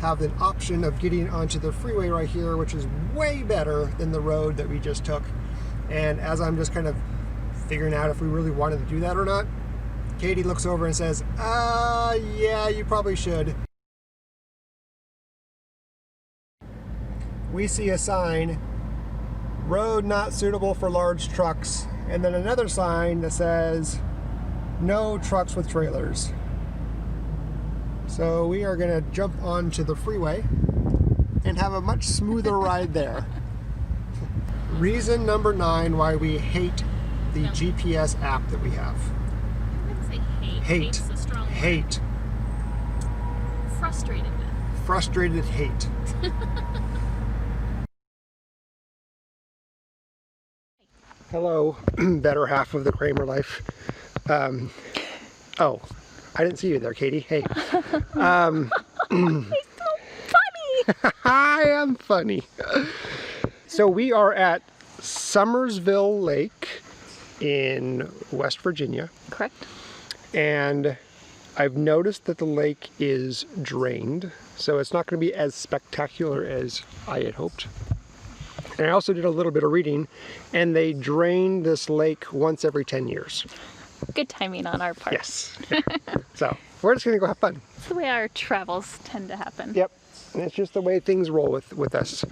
have an option of getting onto the freeway right here, which is way better than the road that we just took. And as I'm just kind of figuring out if we really wanted to do that or not, Katie looks over and says, yeah, you probably should. We see a sign, road not suitable for large trucks, and then another sign that says, no trucks with trailers. So we are gonna jump onto the freeway and have a much smoother ride there. Reason number 9 why we hate the GPS app that we have. I wouldn't say hate. Hate's a strong word. Hate. Frustrated with. Frustrated hate. Hello, better half of the Kraemer Life. Oh, I didn't see you there, Katie. Hey. He's so funny! I am funny. So we are at Summersville Lake in West Virginia. Correct. And I've noticed that the lake is drained, so it's not going to be as spectacular as I had hoped. And I also did a little bit of reading, and they drain this lake once every 10 years. Good timing on our part. Yes. So we're just going to go have fun. It's the way our travels tend to happen. Yep. And it's just the way things roll with us.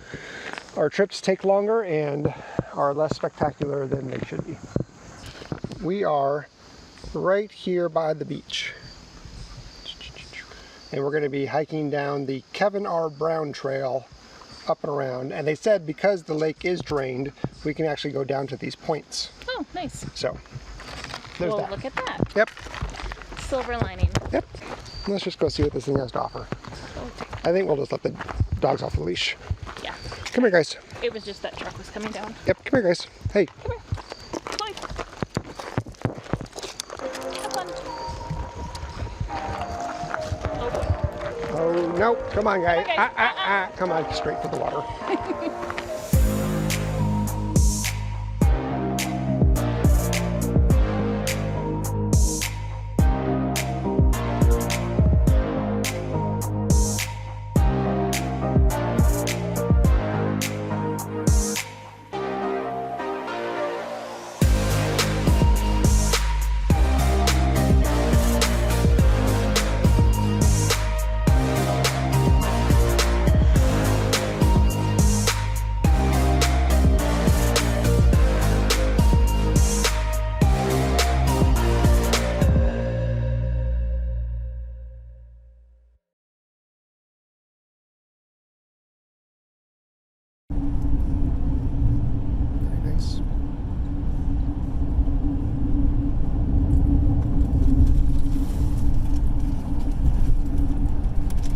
Our trips take longer and are less spectacular than they should be. We are right here by the beach. And we're going to be hiking down the Kevin R. Brown Trail up and around. And they said because the lake is drained, we can actually go down to these points. Oh, nice. So there's that. Look at that. Yep. Silver lining. Yep. Let's just go see what this thing has to offer. I think we'll just let the dogs off the leash. Yeah. Come here, guys. It was just that truck was coming down. Yep, come here, guys. Hey. Come here. Come on. Have fun. Oh boy. Oh, no. Come on, guys. Okay. Come on, straight for the water.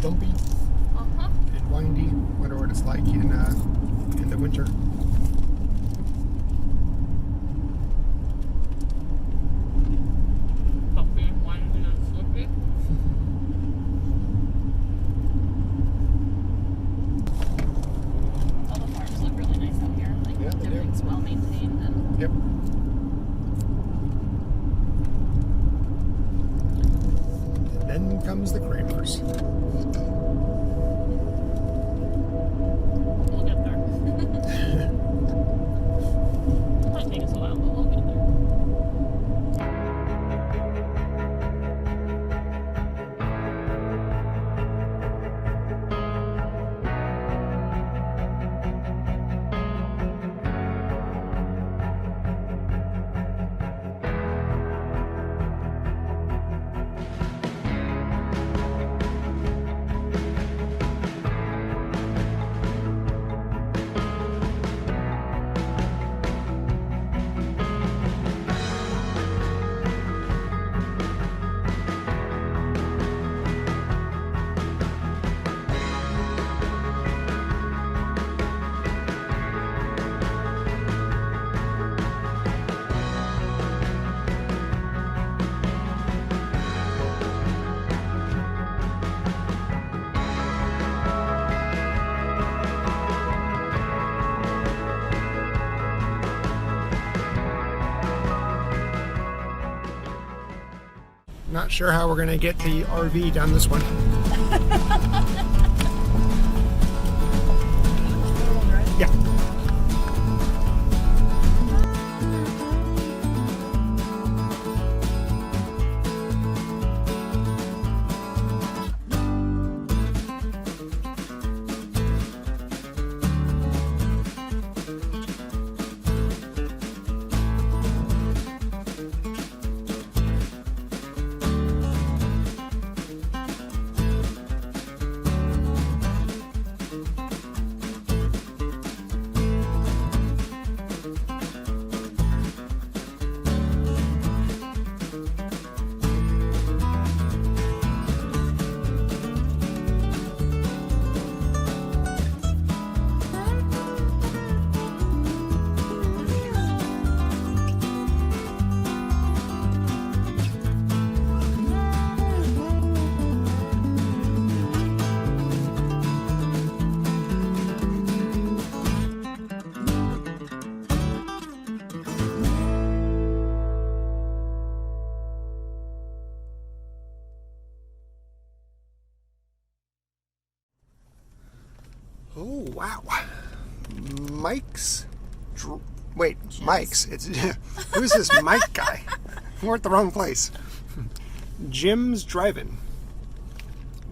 Bumpy and windy. Wonder what it's like in the winter. Bumpy, windy, and slippery. All the farms look really nice out here. Like Yeah, they do. everything's well maintained and Yep. And then comes the Kraemers. we'll get there. It might take us a while, but we'll get there. Not sure how we're going to get the RV down this one. Oh, wow. Mike's. Wait, Jim's. Mike's. It's who's this Mike guy? We're at the wrong place. Jim's Drive-In.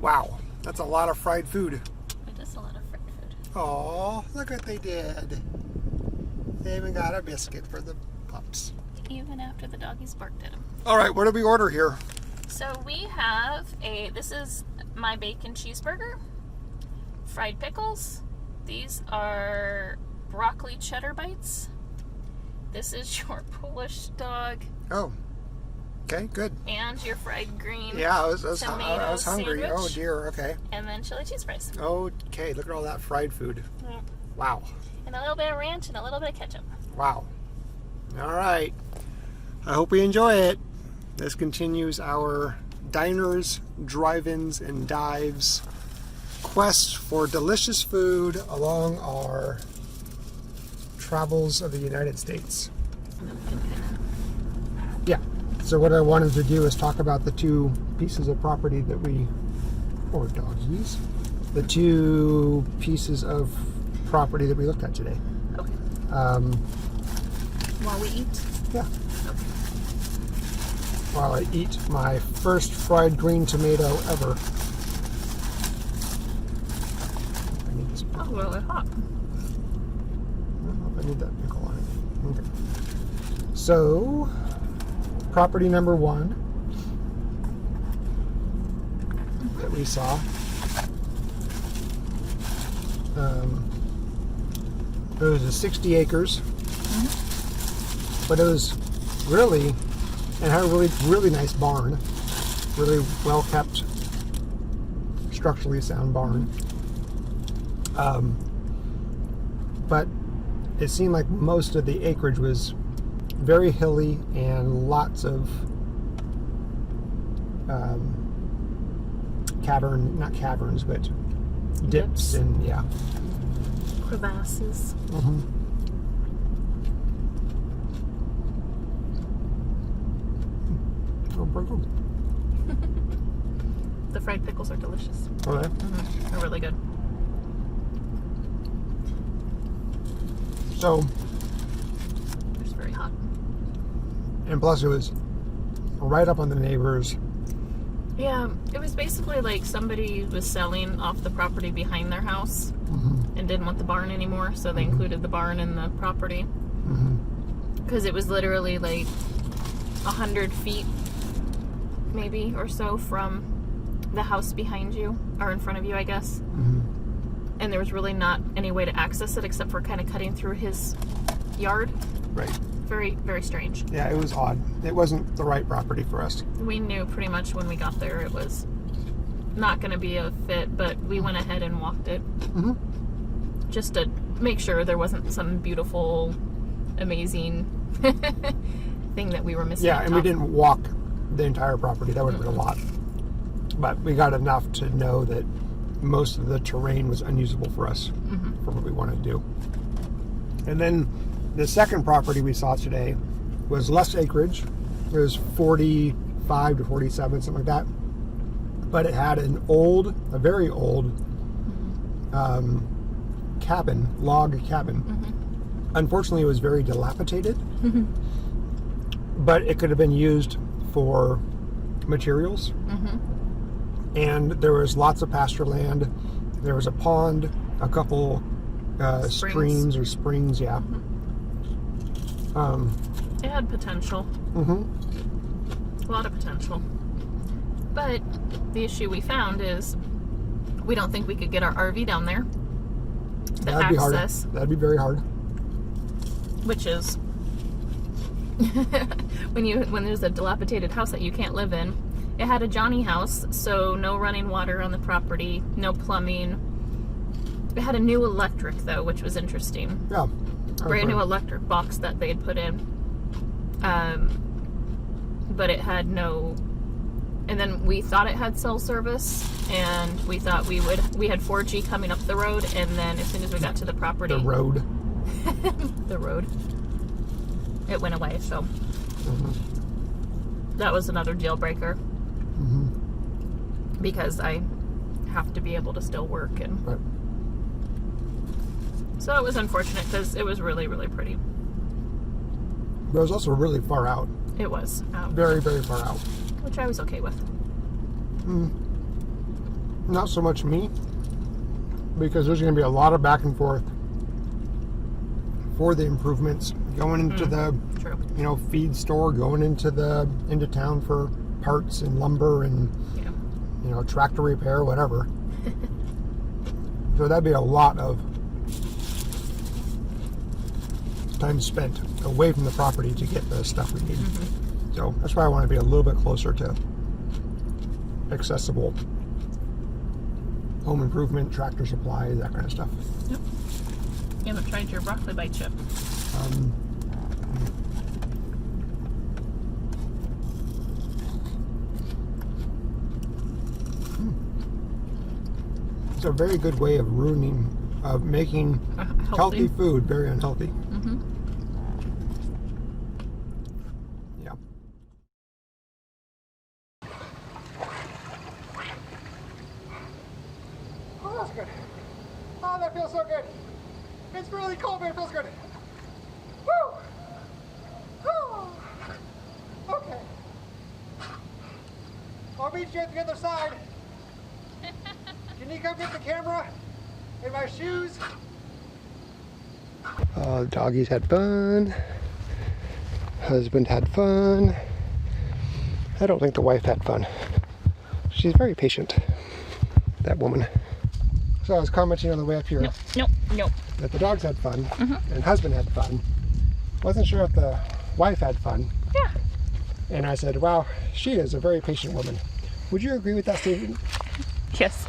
Wow, that's a lot of fried food. It is a lot of fried food. Oh, look what they did. They even got a biscuit for the pups. Even after the doggies barked at him. All right, what did we order here? So we have this is my bacon cheeseburger, fried pickles. These are broccoli cheddar bites. This is your Polish dog. Oh, okay, good. And your fried green. Yeah, I was tomato hungry. sandwich. Oh dear, okay. And then chili cheese fries. Okay, look at all that fried food. Yeah. Wow, And a little bit of ranch and a little bit of ketchup. wow. All right, I hope we enjoy it. This continues our diners, drive-ins, and dives quest for delicious food along our travels of the United States. Yeah, so what I wanted to do is talk about the two pieces of property that or doggies, the two pieces of property that we looked at today. Okay. While we eat. Yeah. While I eat my first fried green tomato ever. I need this pickle. Oh, really hot. I don't know if I need that pickle on it. Okay. So, property number one that we saw. It was a 60 acres, but it was really, and had a really nice barn, really well kept, structurally sound barn. But it seemed like most of the acreage was very hilly and lots of not caverns, but dips and yeah. Crevasses. Mm-hmm. Oh, pretty good. The fried pickles are delicious. Oh, yeah? They're really good. So, They're just very hot. and plus it was right up on the neighbors. Yeah, it was basically like somebody was selling off the property behind their house and didn't want the barn anymore, so they included the barn in the property. Because it was literally like 100 feet maybe or so from the house behind you, or in front of you, I guess. And there was really not any way to access it except for kind of cutting through his yard. Right. Very, very strange. Yeah, it was odd. It wasn't the right property for us. We knew pretty much when we got there it was not going to be a fit, but we went ahead and walked it just to make sure there wasn't some beautiful, amazing thing that we were missing. Yeah, and we didn't walk the entire property. That would have been a lot. But we got enough to know that most of the terrain was unusable for us for what we wanted to do. And then the second property we saw today was less acreage. It was 45 to 47, something like that. But it had a very old cabin, log cabin. Unfortunately, it was very dilapidated, but it could have been used for materials. And there was lots of pasture land. There was a pond, a couple streams or springs, yeah. It had potential. A lot of potential. But the issue we found is we don't think we could get our RV down there. That'd be hard. That'd be very hard. Which is when there's a dilapidated house that you can't live in. It had a Johnny house, so no running water on the property, no plumbing. It had a new electric though, which was interesting. Yeah. Brand new electric box that they had put in. But it had no, and then we thought it had cell service, and we thought we had 4G coming up the road, and then as soon as we got to the property, the road, it went away. So that was another deal breaker. Because I have to be able to still work, and So it was unfortunate because it was really, really pretty. But it was also really far out. It was. Very, very far out. Which I was okay with. Not so much me, because there's going to be a lot of back and forth for the improvements, going into the True. Feed store, going into town for parts and lumber and tractor repair, whatever. So that'd be a lot of time spent away from the property to get the stuff we need. So that's why I want to be a little bit closer to accessible home improvement, tractor supply, that kind of stuff. Yep. You haven't tried your broccoli bite chip. It's a very good way of making healthy food very unhealthy. Yeah. Oh, that's good. Oh, that feels so good. It's really cold, but it feels good. Woo! Oh. Okay. I'll meet you at the other side. Can you come get the camera and my shoes? The doggies had fun. Husband had fun. I don't think the wife had fun. She's very patient, that woman. So I was commenting on the way up here Nope. that the dogs had fun and husband had fun. Wasn't sure if the wife had fun. Yeah. And I said, wow, she is a very patient woman. Would you agree with that statement? Yes.